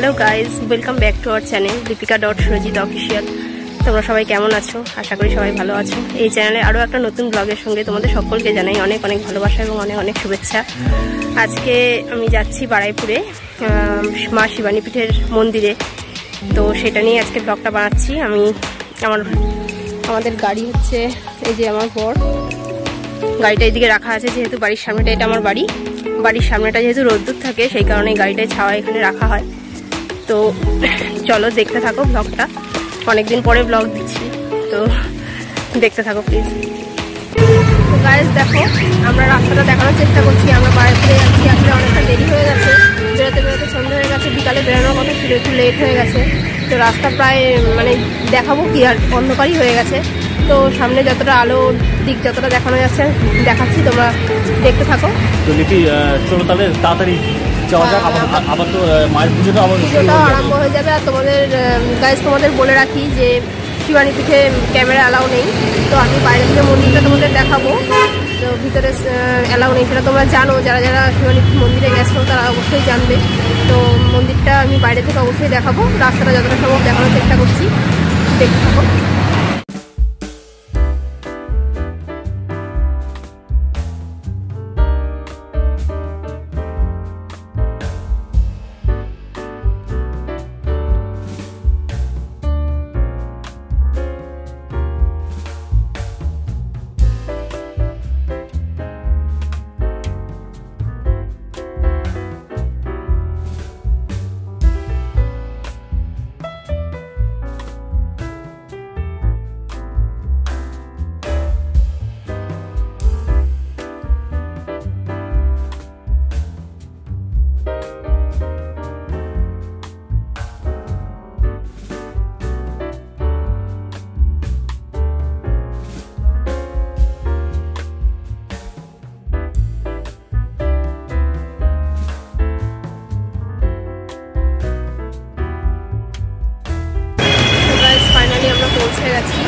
Hello guys, welcome back to our channel Dipika Surajit official. তোমরা সবাই কেমন আছো? আশা করি সবাই ভালো আছো। এই চ্যানেলে আরও একটা নতুন ব্লগের সঙ্গে তোমাদের সকলকে জানাই অনেক অনেক ভালোবাসা এবং অনেক অনেক শুভেচ্ছা। আজকে আমি যাচ্ছি বারাইপুরে মা শিবানী পীঠের মন্দিরে, তো সেটা নিয়ে আজকে ব্লগটা বানাচ্ছি। আমি আমাদের গাড়ি হচ্ছে এই যে আমার বর, গাড়িটা এইদিকে রাখা আছে যেহেতু বাড়ির সামনেটা এটা আমার বাড়ির সামনেটা যেহেতু রোদ্দুর থাকে সেই কারণে গাড়িটায় ছাওয়া এখানে রাখা হয়। তো চলো দেখতে থাকো ব্লগটা, অনেকদিন পরে ব্লগ দিচ্ছি, তো দেখতে থাকো প্লিজ। তো গাইজ দেখো, আমরা রাস্তাটা দেখানোর চেষ্টা করছি। আমরা বারাইপুরে যাচ্ছি, আসলে অনেকটা দেরি হয়ে গেছে, বেরোতে সন্ধ্যা হয়ে গেছে, বিকালে বেরোনোর কথা ছিল, একটু লেট হয়ে গেছে। তো রাস্তা প্রায় দেখাবো কি আর, অন্ধকারই হয়ে গেছে। তো সামনে যতটা আলো দিক যতটা দেখানো যাচ্ছে দেখাচ্ছি, তোমরা দেখতে থাকো। তো লিপি চলো তাহলে তাড়াতাড়ি যাওয়া যাক, আবার তো মায়ের পুজোটা আরম্ভ হয়ে যাবে। আর তোমাদের বলে রাখি যে শিবানী পীঠে ক্যামেরা অ্যালাউ নেই, তো আমি বাইরে থেকে মন্দিরটা তোমাদের দেখাবো, তো ভিতরে অ্যালাউ নেই, সেটা তোমরা জানো। যারা যারা শিবানী পীঠ মন্দিরে গেছো তারা অবশ্যই জানবে। তো মন্দিরটা আমি বাইরে থেকে অবশ্যই দেখাবো, রাস্তাটা যতটা সম্ভব দেখানোর চেষ্টা করছি, দেখতে থাকো। পৌঁছে গেছি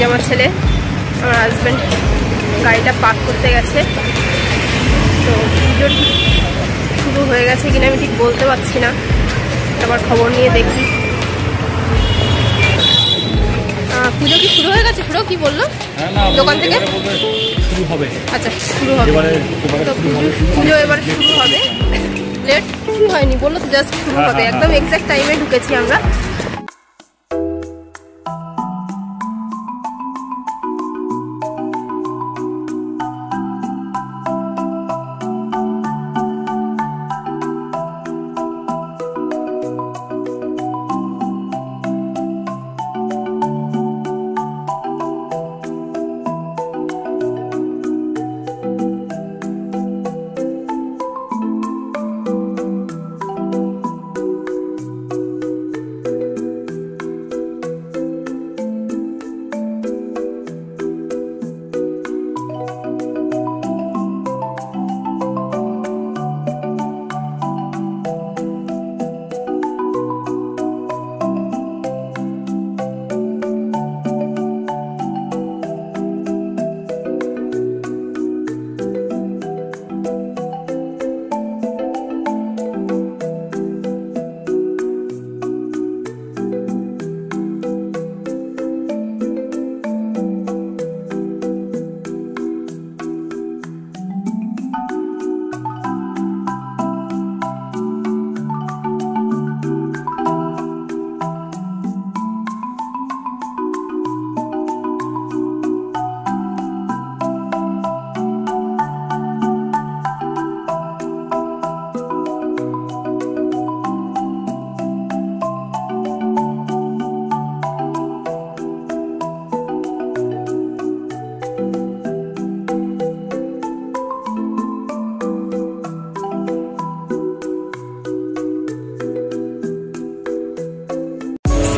আমার ছেলে, আমার হাজব্যান্ড গাড়িটা পার্ক করতে গেছে। তো পুজো শুরু হয়ে গেছে কিনা আমি ঠিক বলতে পারছি না, আবার খবর নিয়ে দেখি। পুজো কি শুরু হয়ে গেছে? কি বললো দোকান থেকে? আচ্ছা, শুরু হবে। তো পুজো এবার শুরু হবে, লেট শুরু হয়নি, বললো তো জাস্ট শুরু হবে। একদম এক্সাক্ট টাইমে ঢুকেছি আমরা।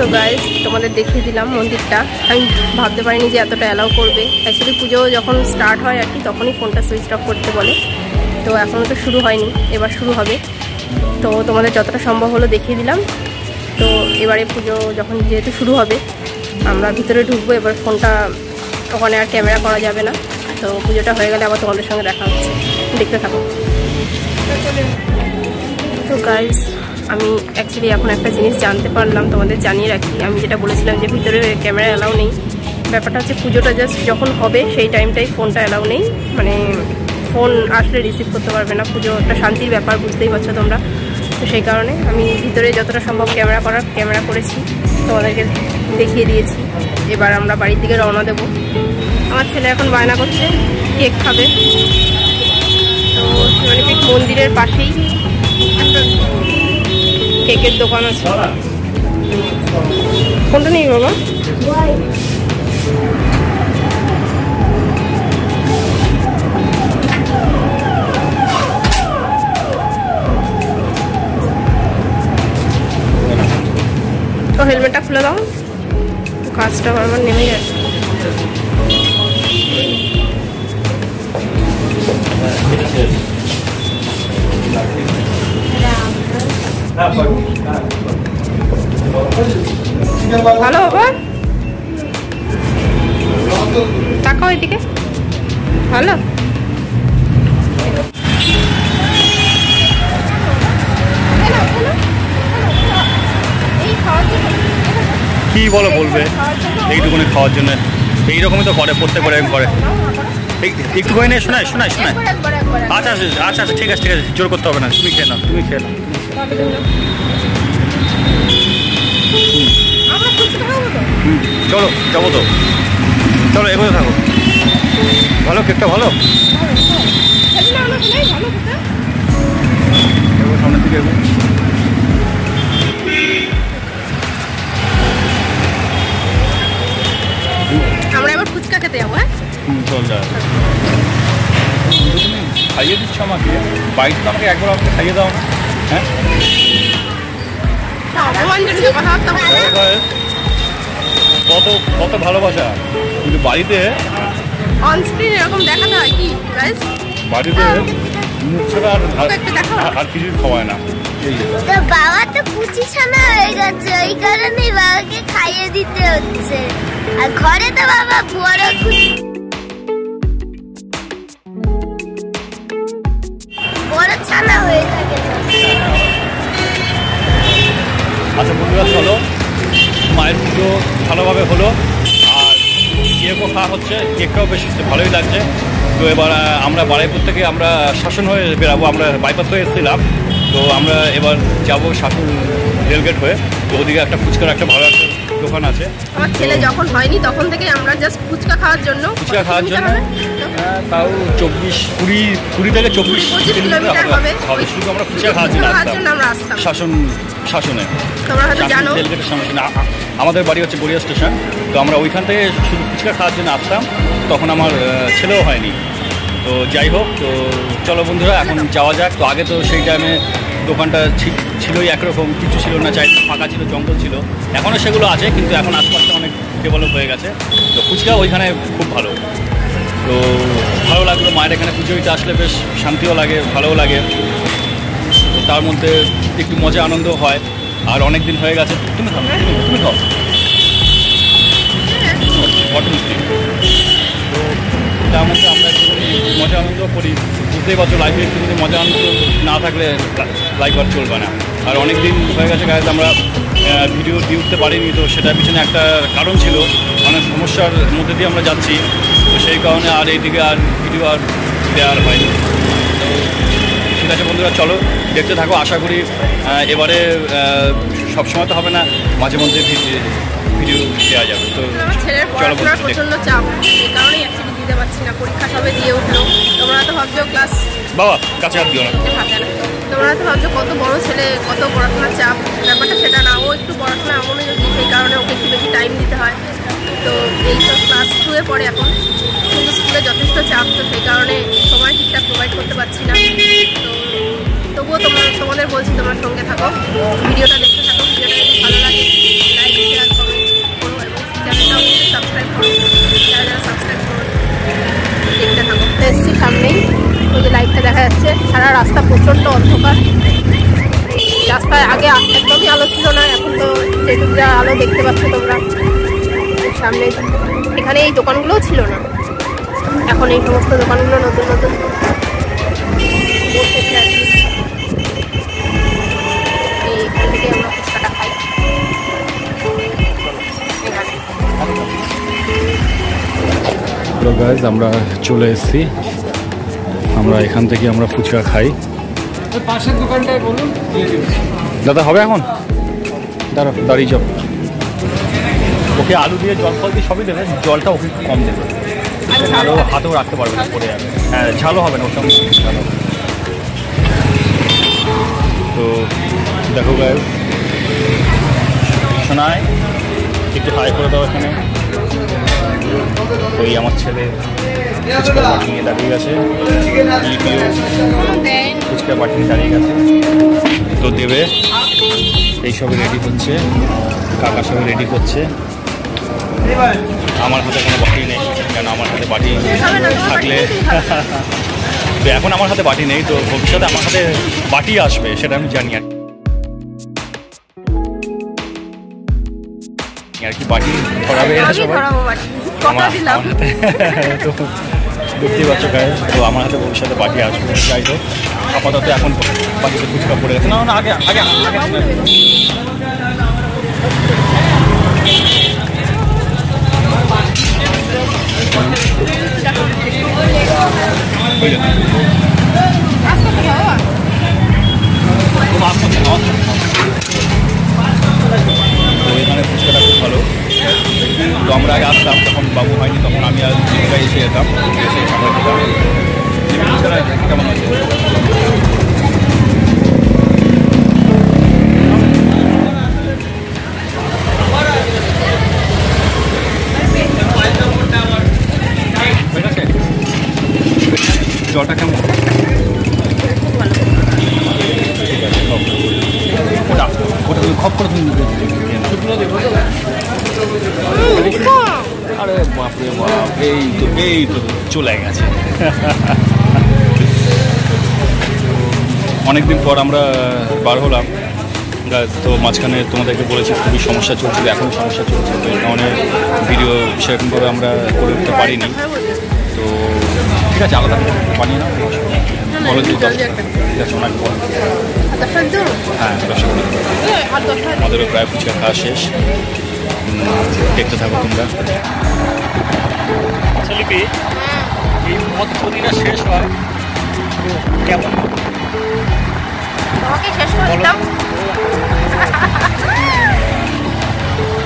সো গাইস, তোমাদের দেখিয়ে দিলাম মন্দিরটা। আমি ভাবতে পারিনি যে এতটা অ্যালাউ করবে। অ্যাকচুয়ালি পুজো যখন স্টার্ট হয় আর কি, তখনই ফোনটা সুইচ অফ করতে বলে। তো এখনও তো শুরু হয়নি, এবার শুরু হবে। তো তোমাদের যতটা সম্ভব হলো দেখিয়ে দিলাম। তো এবারে পুজো যখন যেহেতু শুরু হবে, আমরা ভিতরে ঢুকবো। এবার ফোনটা ওখানে আর ক্যামেরা করা যাবে না। তো পুজোটা হয়ে গেলে আবার তোমাদের সঙ্গে দেখা হচ্ছে, দেখতে থাকো। গাইস, আমি অ্যাকচুয়ালি এখন একটা জিনিস জানতে পারলাম, তোমাদের জানিয়ে রাখি। আমি যেটা বলেছিলাম যে ভিতরে ক্যামেরা অ্যালাউ নেই, ব্যাপারটা হচ্ছে পুজোটা জাস্ট যখন হবে সেই টাইমটাই ফোনটা অ্যালাউ নেই। মানে ফোন আসলে রিসিভ করতে পারবে না, পুজো একটা শান্তির ব্যাপার, বুঝতেই পারছো তোমরা। তো সেই কারণে আমি ভিতরে যতটা সম্ভব ক্যামেরা করেছি, তোমাদেরকে দেখিয়ে দিয়েছি। এবার আমরা বাড়ির দিকে রওনা দেবো। আমার ছেলে এখন বায়না করছে কেক খাবে। তো শিবানীপীঠ মন্দিরের পাশেই একটা কেকের দোকান আছে। কোনটা নেই বাবা? তো হেলমেটটা খুলে দাও, কাজটা আমার নেমে যাচ্ছে। ভালো বাবা, তাকাও এদিকে। ভালো কি বলো বলবে এইটুকুনি খাওয়ার জন্য? এইরকমই তো করে, প্রত্যেক করে করে একটু করে নিয়ে শোনায়। আচ্ছা আচ্ছা আচ্ছা ঠিক আছে জোর করতে হবে না, তুমি খেয়ে নাও, তুমি খেয়ে নাও। চলো যাবো তো, চলো এগোতে থাকো। ভালো কেকটা ভালো, সামনের দিকে এগো। আমরা এবার ফুচকা খেতে যাবো। চল যা, খাইয়ে দিচ্ছ আমাকে, বাড়িতে তো আমাকে একবার আমাকে খাইয়ে দাও না। হ্যাঁ কত কত ভালোবাসা, কিন্তু বাড়িতে অনস্ক্রিন এরকম দেখাতে হয় কি গাইস? বাড়িতে মুখ ছাড়া আর কিছু খাওয়ায় না। বাবা তো কুচি ছানা হয়ে গেছে, ওই কারণে বাবাকে খাইয়ে দিতে হচ্ছে। আর ঘরে তো বাবা বড় ছানা হয়ে থাকে। আচ্ছা বন্ধুরা চলো, মায়ের পুজো ভালোভাবে হলো, আর কেকও খাওয়া হচ্ছে, কেকটাও বেশ ভালোই লাগছে। তো এবার আমরা বারাইপুর থেকে আমরা শাসন হয়ে বেরাবো, আমরা বাইপাস হয়ে এসেছিলাম। তো আমরা এবার যাবো শাসন রেলগেট হয়ে। তো ওদিকে একটা ফুচকার একটা ভালো একটা দোকান আছে। আমার ছেলে যখন হয়নি তখন থেকে আমরা জাস্ট ফুচকা খাওয়ার জন্য তাও 20 থেকে 24 কিলোমিটার হবে। শুধু আমরা ফুচকা খাওয়ার জন্য আসতাম শাসনে। তোমরা হয়তো জানো রেলগেটের সামনে আমাদের বাড়ি হচ্ছে গড়িয়া স্টেশন। তো আমরা ওইখান থেকে শুধু ফুচকা খাওয়ার জন্য আসতাম, তখন আমার ছেলেও হয়নি। তো যাই হোক, তো চলো বন্ধুরা এখন যাওয়া যাক। তো আগে তো সেই টাইমে দোকানটা ছিলই একরকম, কিছু ছিল না, চাই ফাঁকা ছিল, জঙ্গল ছিল। এখনও সেগুলো আছে, কিন্তু এখন আশপাশটা অনেক ডেভেলপ হয়ে গেছে। তো ফুচকা ওইখানে খুব ভালো। তো ভালো লাগলো, মায়ের এখানে পুজো দিতে আসলে বেশ শান্তিও লাগে, ভালোও লাগে। তো তার মধ্যে একটু মজা আনন্দ হয়। আর অনেক দিন হয়ে গেছে। তুমি খাও, তুমি খাও। তো তার মধ্যে আমরা একটু মজা আনন্দ করি। বুঝতেই পারছো, লাইফে একটু যদি মজা আনন্দ না থাকলে লাইফ আর চলবে না। আর অনেক দিন হয়ে গেছে গাইজ আমরা ভিডিও দিয়ে উঠতে পারিনি। তো সেটার পিছনে একটা কারণ ছিল, অনেক সমস্যার মধ্যে দিয়ে আমরা যাচ্ছি। তো সেই কারণে আর এইদিকে আর ভিডিও আর দেওয়ার হয়নি। তো ঠিক আছে বন্ধুরা, চলো দেখতে থাকো। আশা করি এবারে সবসময় তো হবে না, মাঝে মধ্যে ভিডিও দেওয়া যাবে। তো ছেলের পড়াশোনার প্রচন্ড চাপ, এই কারণেই অ্যাকচুয়ালি দিতে পারছি না। পরীক্ষা সবে দিয়ে উঠলো। তোমরা তো ভাবছো ক্লাস, বাবা কাছে হাত দিও না, তোমরা তো ভাবছো কত বড় ছেলে, কত পড়াশোনার চাপ। ব্যাপারটা সেটা না, ও একটু পড়াশোনা মনোযোগী, সেই কারণে ওকে একটু বেশি টাইম দিতে হয়। তো এই তো ক্লাস 2-এ পড়ে এখন, কিন্তু স্কুলে যথেষ্ট চাপ। তো সেই কারণে সময় ঠিকঠাক প্রোভাইড করতে পারছি না। তো তবুও তোমাদের বলছি, তোমার সঙ্গে থাকো, ভিডিওটা দেখতে থাকো। ভিডিওটা যদি ভালো লাগে লাইক, শেয়ার, কমেন্ট করো এবং চ্যানেলটাও সাবস্ক্রাইব করো। যারা সাবস্ক্রাইব করো দেখতে থাকো। এসছি সামনেই, ওই যে লাইটটা দেখা যাচ্ছে। সারা রাস্তা প্রচণ্ড অন্ধকার। রাস্তায় আগে একদমই আলো ছিল না, এখন তো যেটুকু যা আলো দেখতে পাচ্ছ তোমরা। সামনে এখানে এই দোকানগুলোও ছিল না, এখন এই সমস্ত দোকানগুলো নতুন নতুন বসেছে আর কি। গাইজ আমরা চলে এসেছি, আমরা এখান থেকে আমরা ফুচকা খাই। পাশের দোকানটায় বলুন দাদা হবে এখন? দাঁড়িয়ে যাও। ওকে আলু দিয়ে জল ফল দিয়ে সবই দেবে, জলটা ওকে কম দেবে, আলু হাতেও রাখতে পারবে না, পড়ে যাবে। হ্যাঁ ঝালও হবে না, ওর সঙ্গে ঝাল হবে। তো দেখো গাইজ শোনায় একটু হাই করে দাও এখানে। তো এই আমার ছেলে ফুচকা বাটি নিয়ে দাঁড়িয়ে গেছে, ফুচকা বাটি নিয়ে দাঁড়িয়ে গেছে। তো দেবে এইসব রেডি হচ্ছে, কাকা সব রেডি করছে। আমার হাতে কোনো বাটি নেই, কেন আমার হাতে বাটি থাকলে তো এখন আমার হাতে বাটি নেই, তো ভবিষ্যতে আমার হাতে বাটি আসবে সেটা আমি জানি আর কি। বাটি ধরাবে এরা সবাই আমার হাতে, তো বুঝতেই পারছো গায়ে। তো আমার হাতে ভবিষ্যতে বাটি আসবে। যাই হোক আপাতত এখন বাটিতে ফুচকা পড়ে গেছে। না আগে আগে আগে তো এখানে ফুচকাটা খুব ভালো। তো আমরা আগে আসতাম, তখন বাবু হয়নি, তখন আমি আর জীবিকায় এসে যেতাম, এসে আমরা খেতাম। ফুচকাটা কেমন আছে? জলটা কেমন? ওটা তুমি খপ করে তুমি আরে বাপরে বাপ, এই তো চলে গেছে। অনেকদিন পর আমরা বার হলাম গাছ। তো মাঝখানে তোমাদেরকে বলেছি খুবই সমস্যা চলছিল, এখনও সমস্যা চলছে, তো এই কারণে ভিডিও সেরকমভাবে আমরা করে উঠতে পারিনি। তো ঠিক আছে, আলাদা বানিয়ে নাও, বলো যে ঠিক আছে ওনাকে বলো। হ্যাঁ আমাদেরও প্রায় ফুচকা খাওয়া শেষ, দেখতে থাকো তোমরা। লিপি এই মদ প্রতিটা শেষ হয় কেমন?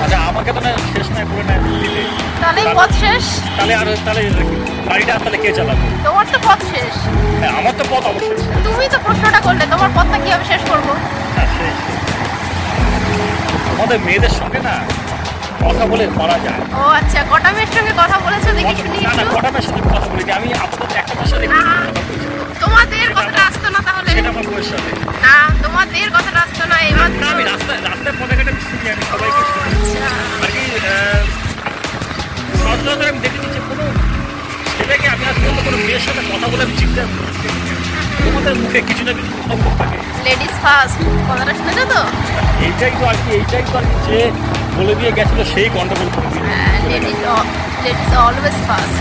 আচ্ছা আমাকে তো না শেষ নয় করে না দিলে তাহলে পথ শেষ, তাহলে আর তাহলে গাড়িটা তাহলে কে চালাবে? তোমার তো পথ শেষ। হ্যাঁ আমার তো পথ অবশ্যই। তুমি তো প্রশ্নটা করলে, তোমার পথটা কিভাবে শেষ করবো? আমাদের মেয়েদের সঙ্গে না কথা বলে মারা যায়। ও আচ্ছা, কটা মেয়ের সঙ্গে কথা বলেছো দেখি শুনি না না, একটু। কটা মেয়ের সাথে কথা বলি, আমি আপাতত একটা মেয়ের সাথে তোমাদের কথাটা আসতো না তাহলে? সেটা আমার বউয়ের সাথে। না তোমাদের কথাটা আসতো না এবার? না আমি রাস্তায় পথে ঘাটে শুনি, আমি সবাইকে শুনি আর কি। সচরাচর আমি দেখে নিচ্ছি কোনো ছেলেকে আমি আজ পর্যন্ত কোনো মেয়ের সাথে কথা বলে আমি চিন্তা করছি তোমাদের মুখে কিছু না কিছু খবর থাকে। লেডিস ফার্স্ট কথাটা শুনেছো তো? এইটাই তো আর কি যে বলে দিয়ে গেছিল সেই গন্ডগোল করে দিল। Ladies always first.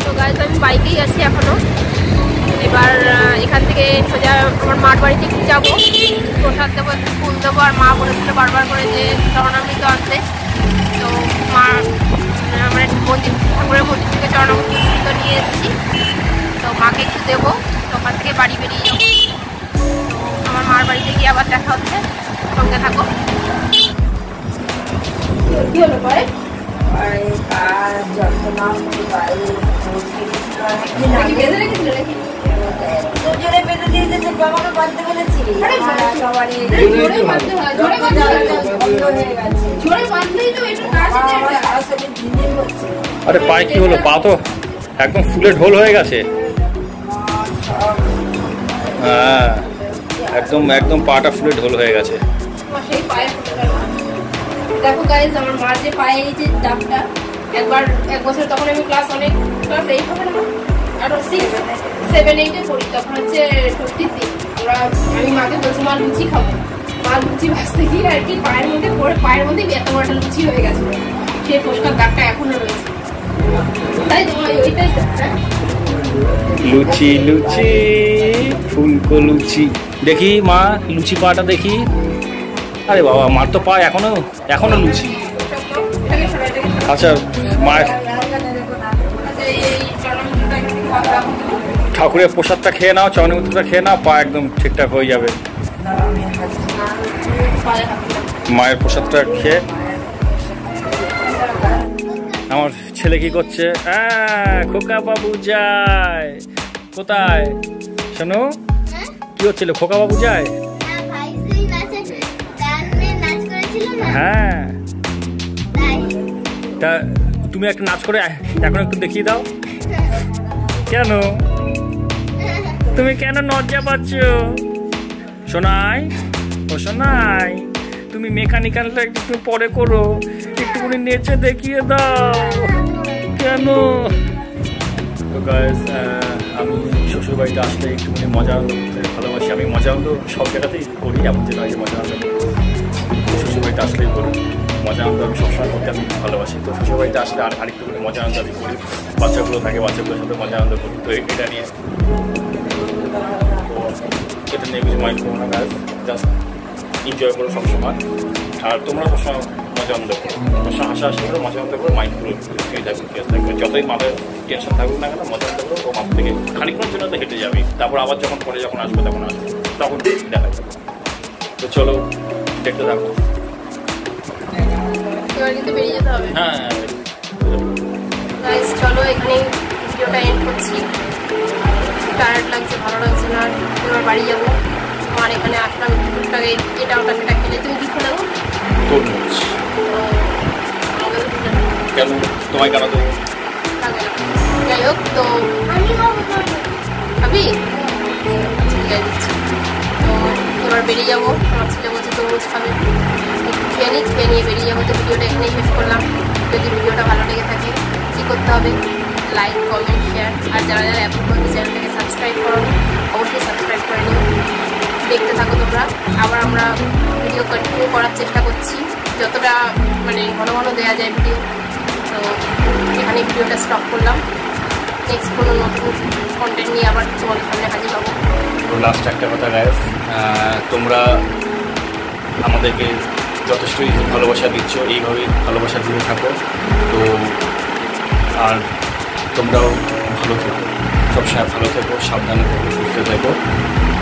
তো গাইজ আমি বাইকেই আছি এখনো। এবার এখান থেকে সোজা আমার মার বাড়িতে যাবো, প্রসাদ দেবো, ফুল দেবো। আর মা বলেছিল বারবার করে যে চরণামৃত আনতে। তো মা আমরা মন্দির, ঠাকুরের মন্দির থেকে চরণামৃত নিয়ে এসেছি। তো মাকে একটু দেবো, তো ওখান থেকে বাড়ি বেরিয়ে যাবো। তো আমার মার বাড়িতে গিয়ে আবার দেখা হচ্ছে, সঙ্গে থাকো। কি হলো পরে? বেঁধে রেখেছিল নাকি? আরে পায়ে কি হলো? পা তো একদম ফুলে ঢোল হয়ে গেছে। হ্যাঁ একদম পাটা ফুলে ঢোল হয়ে গেছে। দেখো গাইজ আমার মার যে পায়ে এই যে দাগটা, একবার এক বছর তখন আমি ক্লাস 8 হবে না, আরো 6, 7, 8 পড়ি, তখন হচ্ছে ষষ্ঠীর দিন। আমি মাকে বলছি মা লুচি খাবো, মা লুচি ভাজতে গিয়ে আর কি পায়ের মধ্যে পড়ে, পায়ের মধ্যে এত বড় লুচি হয়ে গেছে। সেই ফোসকার দাগটা এখনো রয়েছে। তাই তোমার ওইটাই লুচি লুচি ফুলকো লুচি। দেখি মা লুচি পাটা দেখি। আরে বাবা মার তো পা এখনো লুচি। আচ্ছা মায়ের ঠাকুরের প্রসাদটা খেয়ে নাও, চরণমূর্তিটা খেয়ে নাও, পা একদম ঠিকঠাক হয়ে যাবে। মায়ের প্রসাদটা খেয়ে। আমার ছেলে কি করছে? খোকা বাবু যায় কোথায়? শোনো কি হচ্ছিল? খোকা বাবু যায়। হ্যাঁ তা তুমি একটা নাচ করে এখন একটু দেখিয়ে দাও। কেন তুমি কেন লজ্জা পাচ্ছ? শোনাই ও শোনাই, তুমি মেকানিক্যালটা একটু পরে করো, একটুখানি নেচে দেখিয়ে দাও। কেন? তো গাইস আমি শ্বশুর বাড়িতে আসলে একটুখানি মজা আনন্দ করতে ভালোবাসি। আমি মজা আনন্দ সব জায়গাতেই করি, এমন যে নয় মজা আনন্দ শ্বশুর বাড়িতে আসলেই করি। মজা আনন্দ আমি সবসময় করতে আমি ভালোবাসি। তো শ্বশুর বাড়িতে আসলে আরেকটু করে মজা আনন্দ আমি করি। বাচ্চাগুলো থাকে, বাচ্চাগুলোর সাথে মজা আনন্দ করি। তো এটা নিয়ে কিছু মাইন্ড করো না গাইস, জাস্ট এনজয় করো সবসময়। আর তোমরা সবসময় মজা আনন্দ করো, সবসময় হাসাহাসি করো, মজা আনন্দ করো, মাইন্ড করো ফ্রি থাকবে, ফ্রেশ থাকবে। যতই মাথায় টেনশন থাকুক না কেন মজা আনন্দ করো, ও মাথা থেকে খানিক্ষণের জন্য তো হেঁটে যাবে। তারপর আবার যখন পরে যখন আসবে তখন দেখা যাবে। তো চলো দেখতে থাকো। কিন্তু বেরিয়ে যেতে হবে। হ্যাঁ গাইস চলো এখানে ভিডিওটা এন্ড করছি। টায়ার্ড লাগছে, ভালো লাগছে না, এবার বাড়ি যাবো। আমার এখানে আসলাম টুকটাক এটা ওটা সেটা খেলে। তুমি কি খেলে? তরমুজ। কেন তোমায় কেন দেবো? যাই হোক, তো খাবি দিচ্ছি। তো এবার বেরিয়ে যাবো। আমার ছেলে বলছে তরমুজ খাবে, একটু খেয়ে নিয়ে বেরিয়ে যাবো। তো ভিডিওটা এখানেই শেষ করলাম। যদি ভিডিওটা ভালো লেগে থাকে কী করতে হবে? Like, comment, share. আর যারা যারা এখন পর্যন্ত চ্যানেলটাকে সাবস্ক্রাইব করো অবশ্যই সাবস্ক্রাইব করে নিও। দেখতে থাকো তোমরা। আবার আমরা ভিডিও কন্টিনিউ করার চেষ্টা করছি, যতটা মানে ঘন ঘন দেওয়া যায় ভিডিও। তো এখানে ভিডিওটা স্টপ করলাম। নেক্সট কোনো নতুন কন্টেন্ট নিয়ে আবার তোমাদের সামনে হাজির হবো। তো লাস্ট একটা কথা গাইস, তোমরা আমাদেরকে যথেষ্টই ভালোবাসা দিচ্ছ, এইভাবেই ভালোবাসা দিয়ে থাকো। তো আর তোমরাও ভালো থেকো, সবসময় ভালো থেকো, সাবধানে থেকো, সুস্থ থেকো,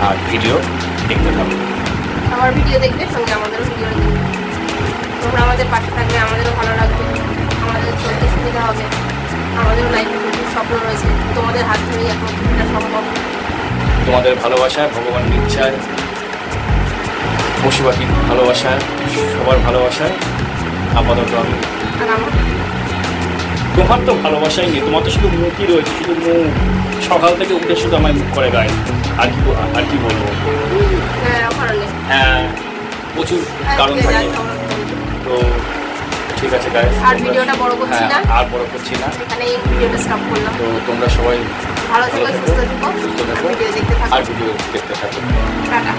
আর ভিডিও দেখতে থাকো। আমার ভিডিও দেখবে, সঙ্গে আমাদেরও ভিডিও দেখবে। তোমরা আমাদের পাশে থাকলে আমাদেরও ভালো লাগবে, আমাদের চলতে সুবিধা হবে। আমাদেরও লাইফে প্রচুর স্বপ্ন রয়েছে, তোমাদের হাত ধরেই একমাত্র এটা সম্ভব। তোমাদের ভালোবাসায়, ভগবানের ইচ্ছায়, পশু পাখির ভালোবাসায়, সবার ভালোবাসায় আপাতত আমি। আর আমার তোমার তো ভালোবাসাই নেই, তোমার তো শুধু মুখই রয়েছে, শুধু মুখ। সকাল থেকে উঠে শুধু আমার মুখ করে গায়ে। আর কি বলবো? হ্যাঁ প্রচুর কারণ থাকে। তো ঠিক আছে গাইস, আর ভিডিওটা বড় করছি না, আর বড় করছি না, এখানেই ভিডিওটা স্টপ করলাম। তো তোমরা সবাই ভালো থেকো, সুস্থ থেকো, সুস্থ থেকো, ভিডিও দেখতে থাকো। আর ভিডিও দেখতে থাকো। টাটা।